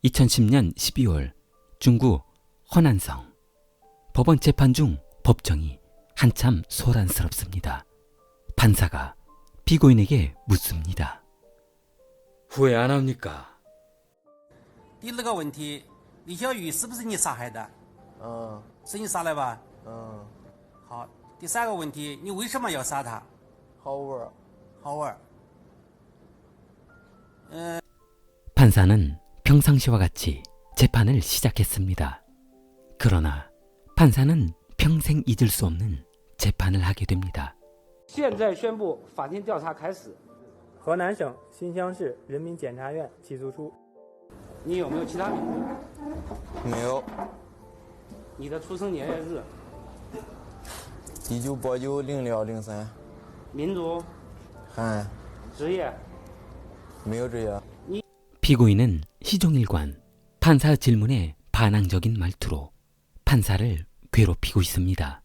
2010년 12월 중국 허난성. 법원 재판 중 법정이 한참 소란스럽습니다. 판사가 피고인에게 묻습니다. 후회 안 합니까? 第二个问题，李小玉是不是你杀害的？是你杀的吧？好，第三个问题，你为什么要杀他？好玩。 好玩。 판사는 평상시와 같이 재판을 시작했습니다. 그러나 판사는 평생 잊을 수 없는 재판을 하게 됩니다. 现在宣布法庭调查开始。河南省新乡市人民检察院起诉书。你有没有其他名字？没有。你的出生年月日1989-06-03。民族汉。职业没有职业。 피고인은 시종일관 판사의 질문에 반항적인 말투로 판사를 괴롭히고 있습니다.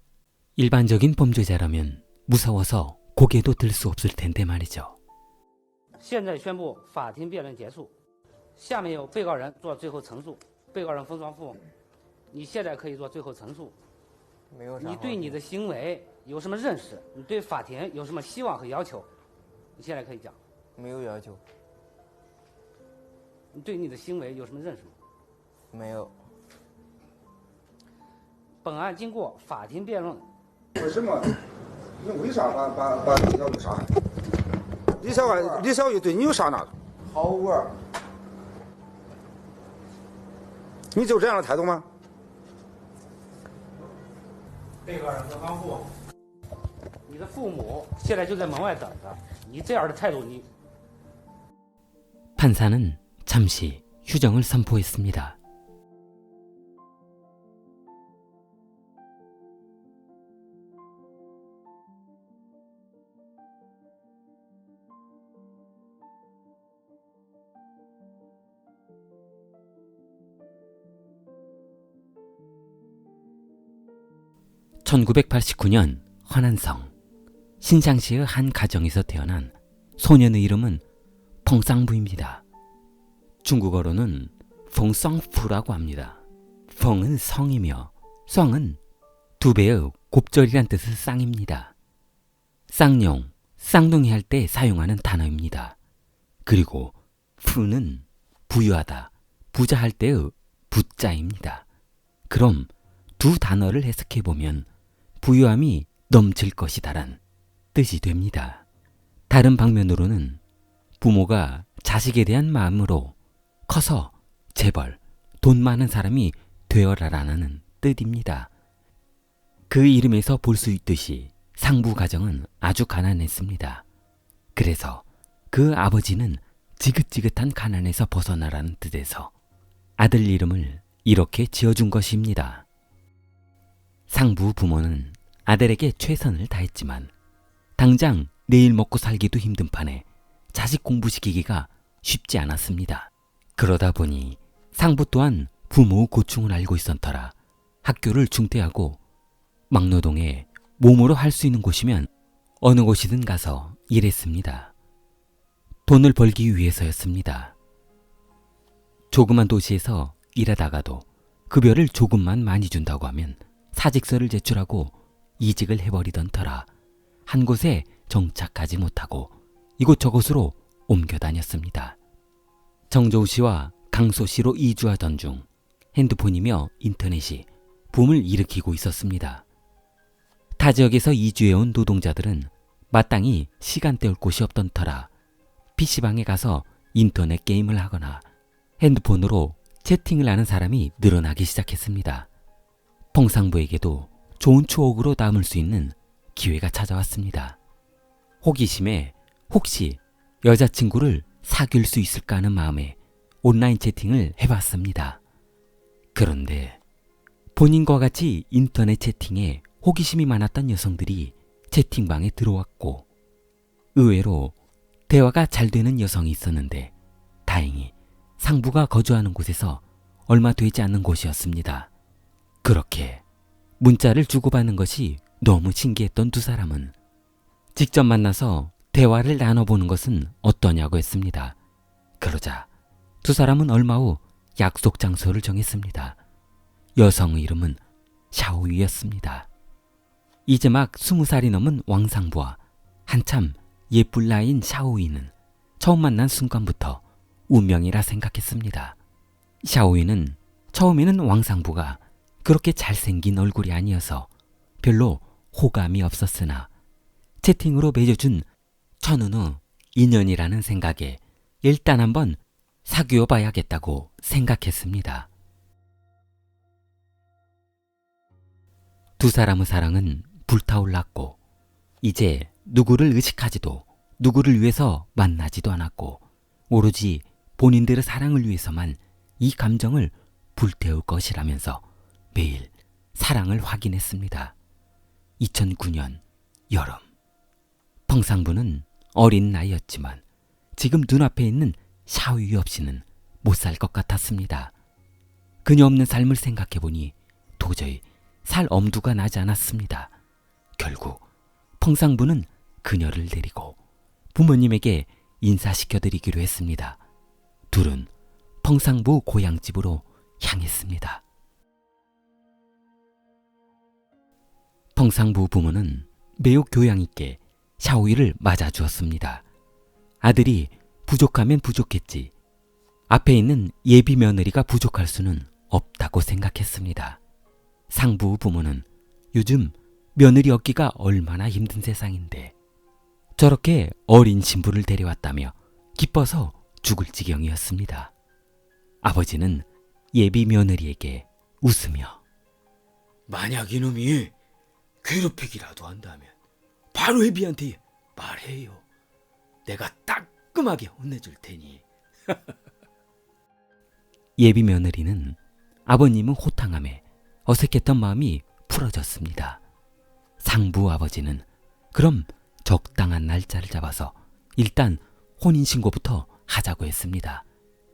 일반적인 범죄자라면 무서워서 고개도 들 수 없을 텐데 말이죠. 现在宣布法庭辩论结束，下面由被告人做最后陈述。被告人冯双富，你现在可以做最后陈述。你对你的行为有什么认识？你对法庭有什么希望和要求？你现在可以讲。没有要求。你对你的行为有什么认识吗？没有。本案经过法庭辩论。为什么？你为啥把李小玉杀害？李小玉对你有啥拿？好玩。你就这样的态度吗？被告人何方富，你的父母现在就在门外等着，你这样的态度，你。 판사는 잠시 휴정을 선포했습니다. (1989년) 허난성 신상시의 한 가정에서 태어난 소년의 이름은 펑쌍부입니다. 중국어로는 펑쌍푸라고 합니다. 펑은 성이며 쌍은 두 배의 곱절이란 뜻의 쌍입니다. 쌍용, 쌍둥이 할 때 사용하는 단어입니다. 그리고 푸는 부유하다, 부자할 때의 부자입니다. 그럼 두 단어를 해석해보면 부유함이 넘칠 것이다란 뜻이 됩니다. 다른 방면으로는 부모가 자식에 대한 마음으로 커서 재벌, 돈 많은 사람이 되어라라는 뜻입니다. 그 이름에서 볼 수 있듯이 상부 가정은 아주 가난했습니다. 그래서 그 아버지는 지긋지긋한 가난에서 벗어나라는 뜻에서 아들 이름을 이렇게 지어준 것입니다. 상부 부모는 아들에게 최선을 다했지만 당장 내일 먹고 살기도 힘든 판에 자식 공부시키기가 쉽지 않았습니다. 그러다 보니 상부 또한 부모의 고충을 알고 있었 터라 학교를 중퇴하고 막노동에 몸으로 할 수 있는 곳이면 어느 곳이든 가서 일했습니다. 돈을 벌기 위해서였습니다. 조그만 도시에서 일하다가도 급여를 조금만 많이 준다고 하면 사직서를 제출하고 이직을 해버리던 터라 한 곳에 정착하지 못하고 이곳저곳으로 옮겨 다녔습니다. 정저우 씨와 강소 씨로 이주하던 중 핸드폰이며 인터넷이 붐을 일으키고 있었습니다. 타 지역에서 이주해온 노동자들은 마땅히 시간 때울 곳이 없던 터라 PC방에 가서 인터넷 게임을 하거나 핸드폰으로 채팅을 하는 사람이 늘어나기 시작했습니다. 펑상부에게도 좋은 추억으로 남을 수 있는 기회가 찾아왔습니다. 호기심에 혹시 여자친구를 사귈 수 있을까 하는 마음에 온라인 채팅을 해봤습니다. 그런데 본인과 같이 인터넷 채팅에 호기심이 많았던 여성들이 채팅방에 들어왔고 의외로 대화가 잘 되는 여성이 있었는데 다행히 상부가 거주하는 곳에서 얼마 되지 않는 곳이었습니다. 그렇게 문자를 주고받는 것이 너무 신기했던 두 사람은 직접 만나서 대화를 나눠보는 것은 어떠냐고 했습니다. 그러자 두 사람은 얼마 후 약속 장소를 정했습니다. 여성의 이름은 샤오유였습니다. 이제 막 20살이 넘은 왕상부와 한참 예쁠 나이인 샤오유는 처음 만난 순간부터 운명이라 생각했습니다. 샤오유는 처음에는 왕상부가 그렇게 잘생긴 얼굴이 아니어서 별로 호감이 없었으나 채팅으로 맺어준 천은우 인연이라는 생각에 일단 한번 사귀어 봐야겠다고 생각했습니다. 두 사람의 사랑은 불타올랐고 이제 누구를 의식하지도 누구를 위해서 만나지도 않았고 오로지 본인들의 사랑을 위해서만 이 감정을 불태울 것이라면서 매일 사랑을 확인했습니다. 2009년 여름, 펑상부는 어린 나이였지만 지금 눈앞에 있는 샤오유 없이는 못 살 것 같았습니다. 그녀 없는 삶을 생각해보니 도저히 살 엄두가 나지 않았습니다. 결국 펑상부는 그녀를 데리고 부모님에게 인사시켜드리기로 했습니다. 둘은 펑상부 고향집으로 향했습니다. 펑상부 부모는 매우 교양 있게 샤오유를 맞아주었습니다. 아들이 부족하면 부족했지 앞에 있는 예비 며느리가 부족할 수는 없다고 생각했습니다. 상부 부모는 요즘 며느리 얻기가 얼마나 힘든 세상인데 저렇게 어린 신부를 데려왔다며 기뻐서 죽을 지경이었습니다. 아버지는 예비 며느리에게 웃으며 만약 이놈이 괴롭히기라도 한다면 바로 애비한테 말해요. 내가 따끔하게 혼내줄 테니. 예비 며느리는 아버님은 호탕함에 어색했던 마음이 풀어졌습니다. 상부 아버지는 그럼 적당한 날짜를 잡아서 일단 혼인신고부터 하자고 했습니다.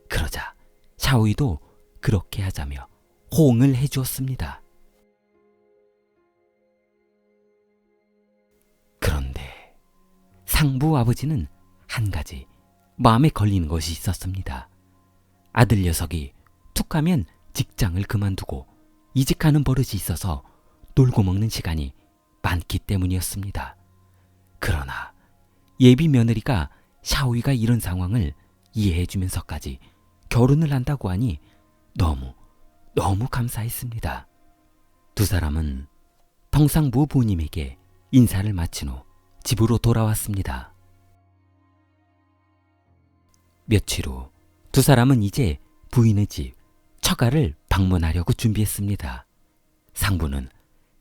그러자 샤오이도 그렇게 하자며 호응을 해주었습니다. 그런데 상부 아버지는 한 가지 마음에 걸리는 것이 있었습니다. 아들 녀석이 툭 하면 직장을 그만두고 이직하는 버릇이 있어서 놀고 먹는 시간이 많기 때문이었습니다. 그러나 예비 며느리가 샤오이가 이런 상황을 이해해주면서까지 결혼을 한다고 하니 너무 감사했습니다. 두 사람은 펑상부 부모님에게 인사를 마친 후 집으로 돌아왔습니다. 며칠 후 두 사람은 이제 부인의 집 처가를 방문하려고 준비했습니다. 상부는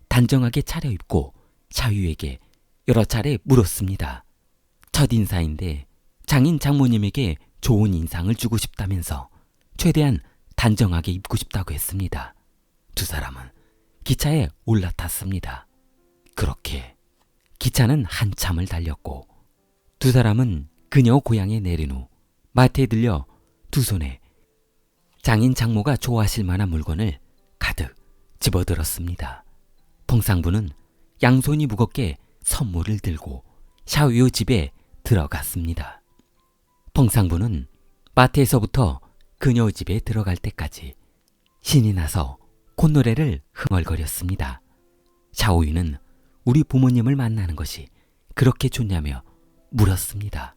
단정하게 차려입고 샤오유에게 여러 차례 물었습니다. 첫 인사인데 장인 장모님에게 좋은 인상을 주고 싶다면서 최대한 단정하게 입고 싶다고 했습니다. 두 사람은 기차에 올라탔습니다. 그렇게 기차는 한참을 달렸고 두 사람은 그녀 고향에 내린 후 마트에 들려 두 손에 장인 장모가 좋아하실 만한 물건을 가득 집어들었습니다. 펑상부는 양손이 무겁게 선물을 들고 샤오유 집에 들어갔습니다. 펑상부는 마트에서부터 그녀 집에 들어갈 때까지 신이 나서 콧노래를 흥얼거렸습니다. 샤오유는 우리 부모님을 만나는 것이 그렇게 좋냐며 물었습니다.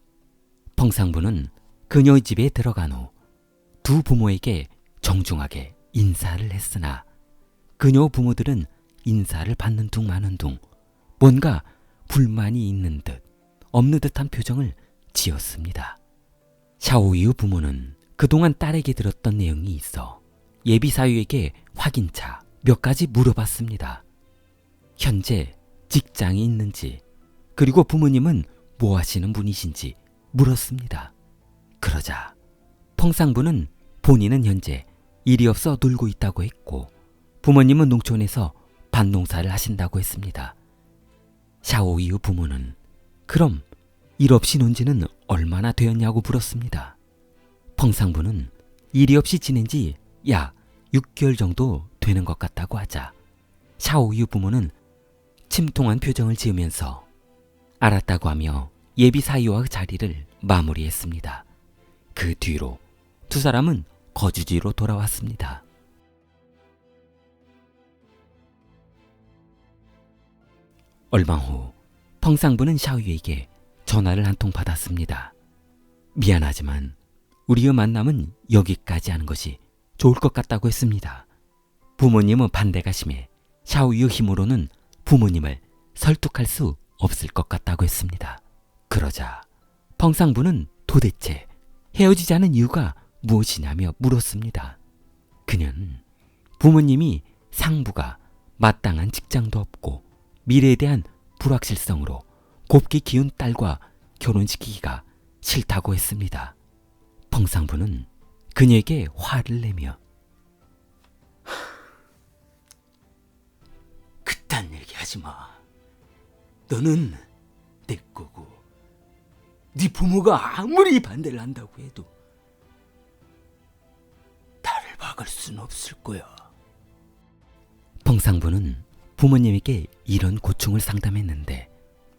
펑상부는 그녀의 집에 들어간 후 두 부모에게 정중하게 인사를 했으나 그녀 부모들은 인사를 받는 둥 마는 둥 뭔가 불만이 있는 듯 없는 듯한 표정을 지었습니다. 샤오유 부모는 그동안 딸에게 들었던 내용이 있어 예비 사유에게 확인차 몇 가지 물어봤습니다. 현재 직장이 있는지 그리고 부모님은 뭐 하시는 분이신지 물었습니다. 그러자 펑상부는 본인은 현재 일이 없어 놀고 있다고 했고 부모님은 농촌에서 밭농사를 하신다고 했습니다. 샤오유 부모는 그럼 일 없이 논 지는 얼마나 되었냐고 물었습니다. 펑상부는 일이 없이 지낸 지 약 6개월 정도 되는 것 같다고 하자 샤오유 부모는 침통한 표정을 지으면서 알았다고 하며 예비 사유와의 자리를 마무리했습니다. 그 뒤로 두 사람은 거주지로 돌아왔습니다. 얼마 후 펑상부는 샤오유에게 전화를 한 통 받았습니다. 미안하지만 우리의 만남은 여기까지 하는 것이 좋을 것 같다고 했습니다. 부모님은 반대가 심해 샤오유의 힘으로는 부모님을 설득할 수 없을 것 같다고 했습니다. 그러자 펑상부는 도대체 헤어지자는 이유가 무엇이냐며 물었습니다. 그는 부모님이 상부가 마땅한 직장도 없고 미래에 대한 불확실성으로 곱게 키운 딸과 결혼시키기가 싫다고 했습니다. 펑상부는 그녀에게 화를 내며 그딴 얘기 하지 마. 너는 내 거고 네 부모가 아무리 반대를 한다고 해도 나를 막을 순 없을 거야. 펑상부는 부모님에게 이런 고충을 상담했는데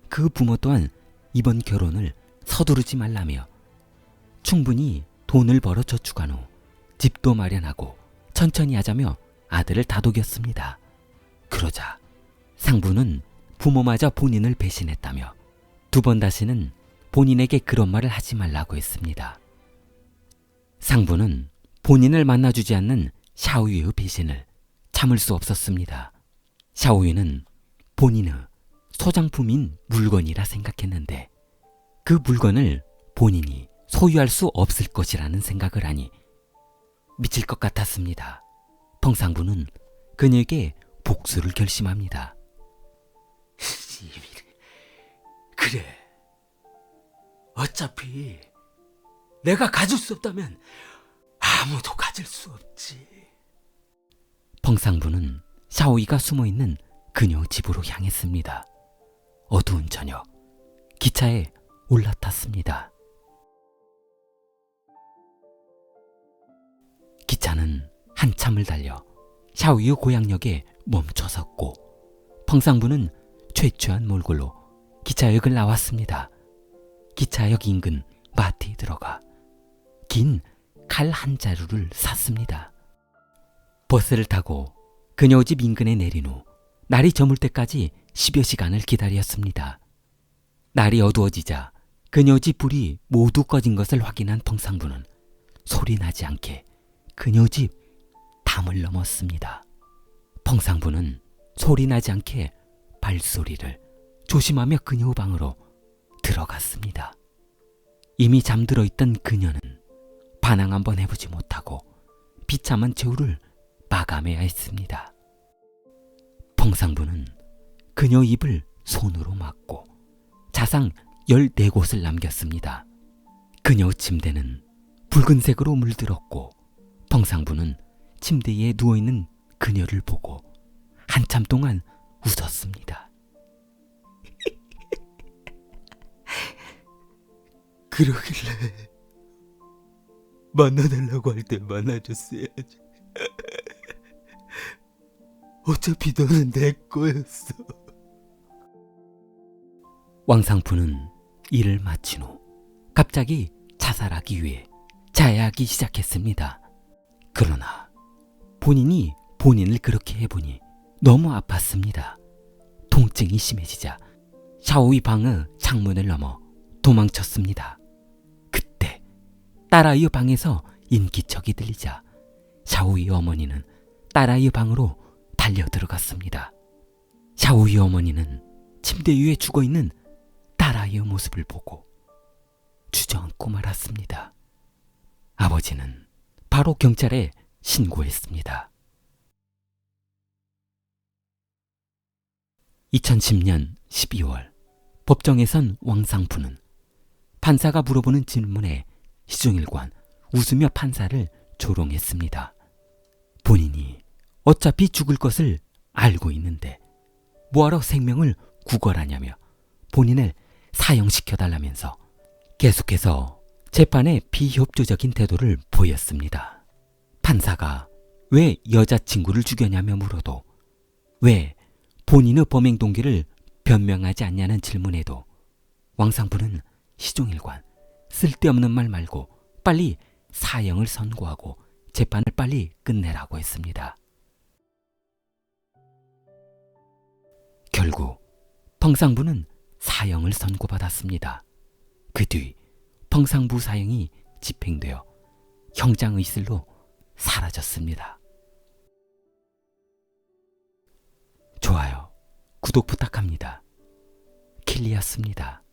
그 부모 또한 이번 결혼을 서두르지 말라며 충분히 돈을 벌어 저축한 후 집도 마련하고 천천히 하자며 아들을 다독였습니다. 그러자 상부는 부모마저 본인을 배신했다며 두 번 다시는 본인에게 그런 말을 하지 말라고 했습니다. 상부는 본인을 만나주지 않는 샤오유의 배신을 참을 수 없었습니다. 샤오유는 본인의 소장품인 물건이라 생각했는데 그 물건을 본인이 소유할 수 없을 것이라는 생각을 하니 미칠 것 같았습니다. 펑상부는 그녀에게 복수를 결심합니다. 그래. 어차피 내가 가질 수 없다면 아무도 가질 수 없지. 펑상부는 샤오이가 숨어있는 그녀 집으로 향했습니다. 어두운 저녁, 기차에 올라탔습니다. 기차는 한참을 달려 샤오이의 고향역에 멈춰섰고 펑상부는 최초한 몰골로 기차역을 나왔습니다. 기차역 인근 마트에 들어가 긴 칼 한 자루를 샀습니다. 버스를 타고 그녀 집 인근에 내린 후 날이 저물 때까지 10여 시간을 기다렸습니다. 날이 어두워지자 그녀 집 불이 모두 꺼진 것을 확인한 펑상부는 소리나지 않게 그녀 집 담을 넘었습니다. 펑상부는 소리나지 않게 발소리를 조심하며 그녀 방으로 들어갔습니다. 이미 잠들어 있던 그녀는 반항 한번 해보지 못하고 비참한 최후를 마감해야 했습니다. 펑상부는 그녀 입을 손으로 막고 자상 14곳을 남겼습니다. 그녀 침대는 붉은색으로 물들었고 펑상부는 침대 위에 누워있는 그녀를 보고 한참 동안 웃었습니다. 그러길래 만나달라고 할 때 만나줬어야지. 어차피 너는 내 거였어. 왕상푸는 일을 마친 후 갑자기 자살하기 위해 자해하기 시작했습니다. 그러나 본인이 본인을 그렇게 해보니 너무 아팠습니다. 통증이 심해지자 샤오이 방의 창문을 넘어 도망쳤습니다. 그때 딸아이의 방에서 인기척이 들리자 샤오이 어머니는 딸아이의 방으로 달려 들어갔습니다. 샤오이 어머니는 침대 위에 죽어있는 딸아이의 모습을 보고 주저앉고 말았습니다. 아버지는 바로 경찰에 신고했습니다. 2010년 12월 법정에선 왕상푸는 판사가 물어보는 질문에 시종일관 웃으며 판사를 조롱했습니다. 본인이 어차피 죽을 것을 알고 있는데 뭐하러 생명을 구걸하냐며 본인을 사형시켜달라면서 계속해서 재판에 비협조적인 태도를 보였습니다. 판사가 왜 여자친구를 죽였냐며 물어도 왜 본인의 범행 동기를 변명하지 않냐는 질문에도 왕상푸는 시종일관 쓸데없는 말 말고 빨리 사형을 선고하고 재판을 빨리 끝내라고 했습니다. 결국 펑상부는 사형을 선고받았습니다. 그 뒤 펑상부 사형이 집행되어 형장의실로 사라졌습니다. 좋아요, 구독 부탁합니다. 킬리였습니다.